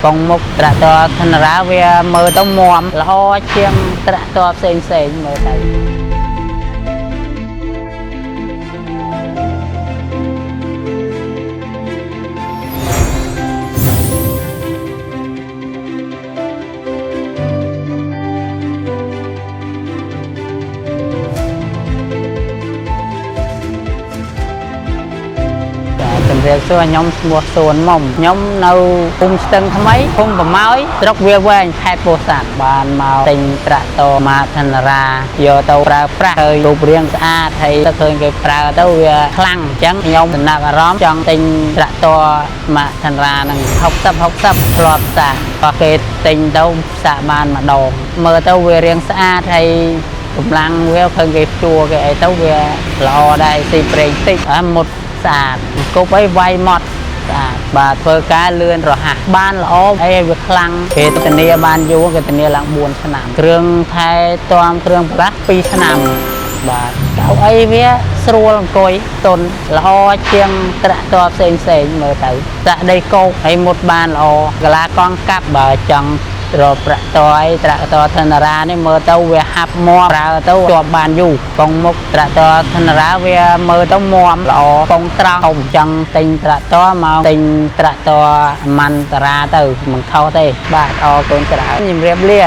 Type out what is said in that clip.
កងមុខត្រាក់តរធនរាវាមើលទៅមាំល្អជាងត្រាក់តរផ្សេងមើលទៅជំរាបសួរខ្ញុំឈ្មោះសួនមុំខ្ញុំនៅភូមិស្ទឹងថ្មីភូមិប្រម៉ោយស្រុកវាវែងខេត្តពោធិ៍សាត់បានមកទិញត្រាក់តរម៉ាធនរាយកទៅប្រើប្រាស់ឃើញរូបរាងស្អាតហើយទៅឃើញគេប្រើទៅវាខ្លាំងអញ្ចឹងខ្ញុំចំណាប់អារម្មណ៍ចង់ទិញត្រាក់តរម៉ាធនរានឹង60ធ្លាប់សាកក៏គេទិញទៅសាកបានម្ដងមើលទៅវារាងស្អាតហើយកម្លាំងវាឃើញគេជួគេអីទៅវាល្អដែរស៊ីប្រេងតិចមុតស្អាតគប់អីវាយម៉ត់ស្អាតបាទធ្វើការលឿនរហ័សបានល្អអីវាខ្លាំងគេធានាបានយូរគេធានាឡើង4ឆ្នាំគ្រឿងថែទាំគ្រឿងប្រាស់2ឆ្នាំបាទកៅអីវាស្រួលអង្គុយតុនល្អជាងត្រាក់តរផ្សេងមើលទៅត្រាក់ដីគោកហើយមុតបានល្អកលាកងកាប់បើចង់រកប្រាក់តអីត្រាក់តរធនរានេះមើលទៅវាហាប់មាំប្រើទៅជាប់បានយូរកងមុខត្រាក់តរធនរាវាមើលទៅមាំល្អកងត្រង់ចង់ទិញត្រាក់តរមកទិញត្រាក់តរមន្តរាទៅមិនខុសទេបាទអរគុណច្រើនជំរាបលា